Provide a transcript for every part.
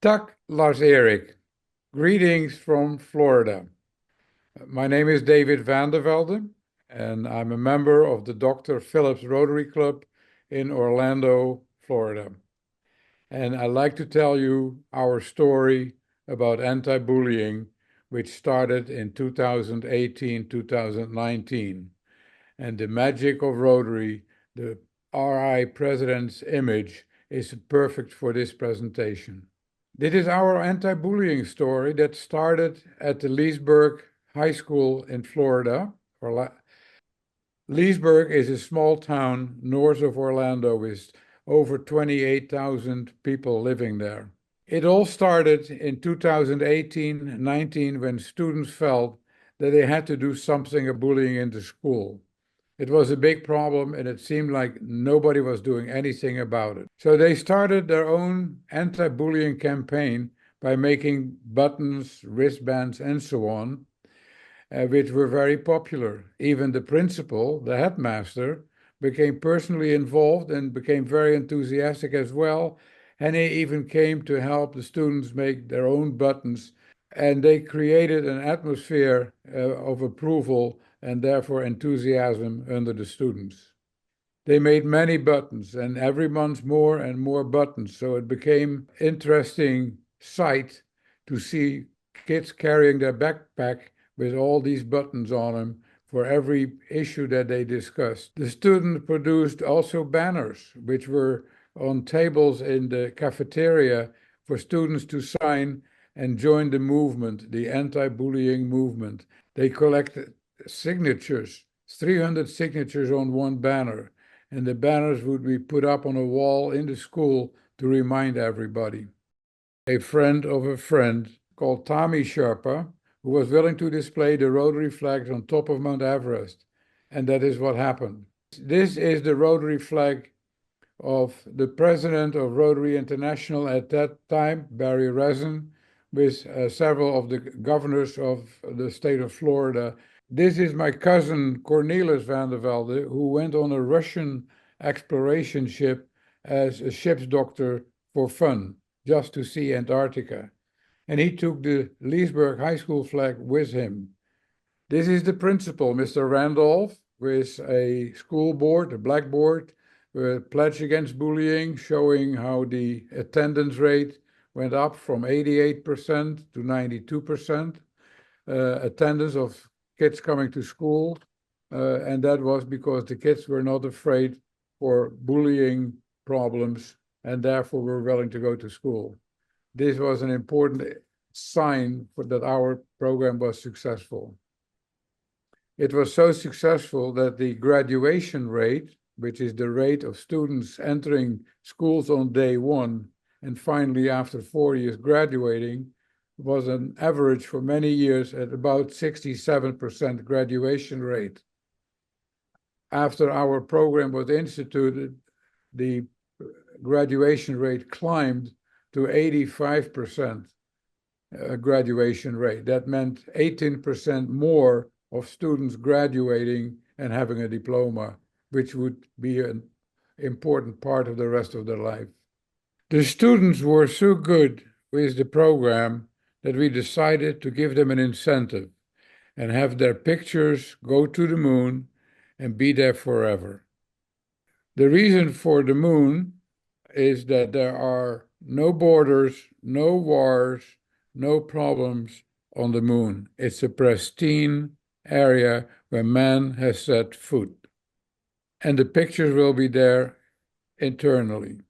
Tak Lars-Erik, greetings from Florida. My name is David Velde, and I'm a member of the Dr. Phillips Rotary Club in Orlando, Florida. And I'd like to tell you our story about anti-bullying, which started in 2018, 2019. And the magic of Rotary, the RI President's image, is perfect for this presentation. This is our anti-bullying story that started at the Leesburg High School in Florida. Leesburg is a small town north of Orlando with over 28,000 people living there. It all started in 2018-19 when students felt that they had to do something about bullying in the school. It was a big problem, and it seemed like nobody was doing anything about it. So they started their own anti-bullying campaign by making buttons, wristbands, and so on, which were very popular. Even the principal, the headmaster, became personally involved and became very enthusiastic as well. And he even came to help the students make their own buttons. And they created an atmosphere of approval and therefore enthusiasm under the students. They made many buttons and every month more and more buttons. So it became interesting sight to see kids carrying their backpack with all these buttons on them for every issue that they discussed. The students produced also banners, which were on tables in the cafeteria for students to sign and join the movement, the anti-bullying movement. They collected signatures, 300 signatures on one banner, and the banners would be put up on a wall in the school to remind everybody. A friend of a friend called Tommy Sherpa, who was willing to display the Rotary flags on top of Mount Everest, and that is what happened. This is the Rotary flag of the president of Rotary International at that time, Barry Rezin, with several of the governors of the state of Florida. This is my cousin Cornelis van der Velde, who went on a Russian exploration ship as a ship's doctor for fun, just to see Antarctica. And he took the Leesburg High School flag with him. This is the principal, Mr. Randolph, with a school board, a blackboard, a pledge against bullying, showing how the attendance rate went up from 88% to 92% attendance of kids coming to school. And that was because the kids were not afraid for bullying problems and therefore were willing to go to school. This was an important sign that our program was successful. It was so successful that the graduation rate, which is the rate of students entering schools on day one and finally after 4 years graduating, was an average for many years at about 67% graduation rate. After our program was instituted, the graduation rate climbed to 85% graduation rate. That meant 18% more of students graduating and having a diploma, which would be an important part of the rest of their life. The students were so good with the program that we decided to give them an incentive and have their pictures go to the moon and be there forever. The reason for the moon is that there are no borders, no wars, no problems on the moon. It's a pristine area where man has set foot. And the pictures will be there internally.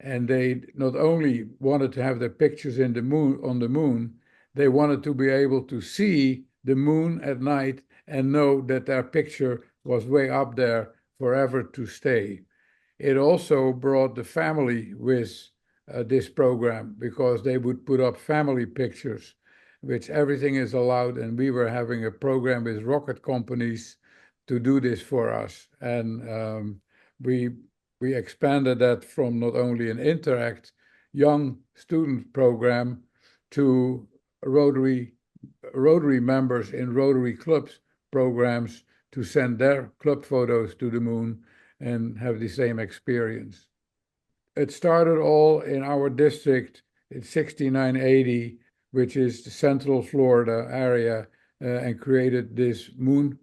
And they not only wanted to have their pictures on the moon, they wanted to be able to see the moon at night and know that their picture was way up there forever to stay. It also brought the family with this program because they would put up family pictures, which everything is allowed. And we were having a program with rocket companies to do this for us. And we expanded that from not only an Interact young student program to Rotary members in Rotary clubs programs to send their club photos to the moon and have the same experience. It started all in our district in 6980, which is the Central Florida area, and created this moon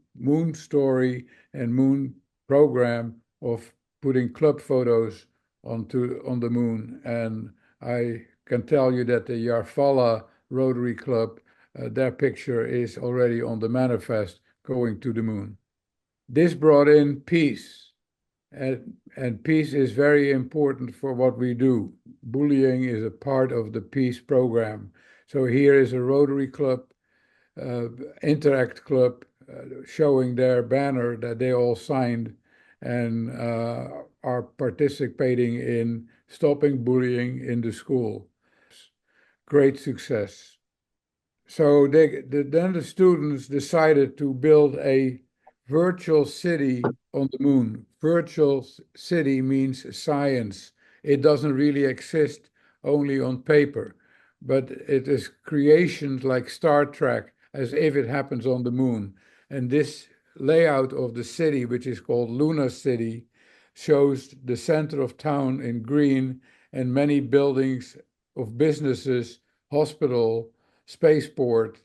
story and moon program of putting club photos on the moon. And I can tell you that the Yarfala Rotary Club, their picture is already on the manifest going to the moon. This brought in peace, and peace is very important for what we do. Bullying is a part of the peace program. So here is a Rotary Club, Interact Club, showing their banner that they all signed and are participating in stopping bullying in the school. Great success. So then the students decided to build a virtual city on the moon. Virtual city means science. It doesn't really exist only on paper, but it is creations like Star Trek as if it happens on the moon. And this layout of the city, which is called Luna City, shows the center of town in green and many buildings of businesses, hospital, spaceport,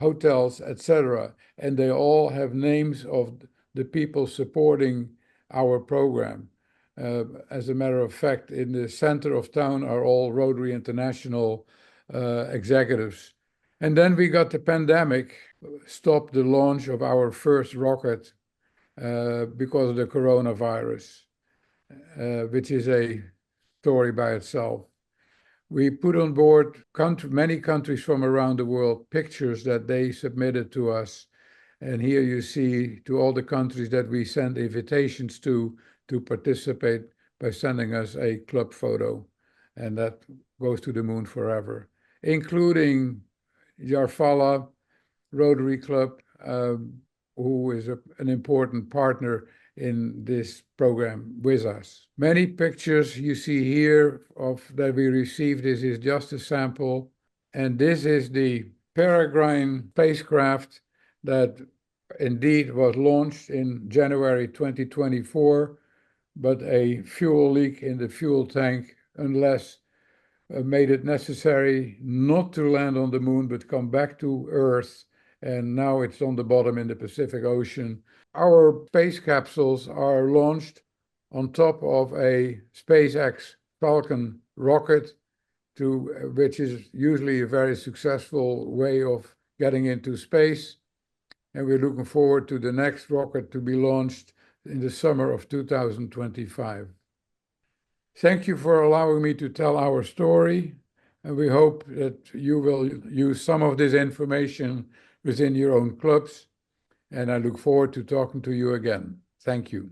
hotels, etc. And they all have names of the people supporting our program. As a matter of fact, in the center of town are all Rotary International executives. And then we got the pandemic, stopped the launch of our first rocket because of the coronavirus, which is a story by itself. We put on board many countries from around the world, pictures that they submitted to us. And here you see to all the countries that we sent invitations to participate by sending us a club photo. And that goes to the moon forever, including Yarfala Rotary Club, who is an important partner in this program with us. Many pictures you see here of that we received. This is just a sample. And this is the Peregrine spacecraft that indeed was launched in January 2024, but a fuel leak in the fuel tank, unless made it necessary not to land on the moon, but come back to Earth. And now it's on the bottom in the Pacific Ocean. Our space capsules are launched on top of a SpaceX Falcon rocket, which is usually a very successful way of getting into space. And we're looking forward to the next rocket to be launched in the summer of 2025. Thank you for allowing me to tell our story, and we hope that you will use some of this information within your own clubs, and I look forward to talking to you again. Thank you.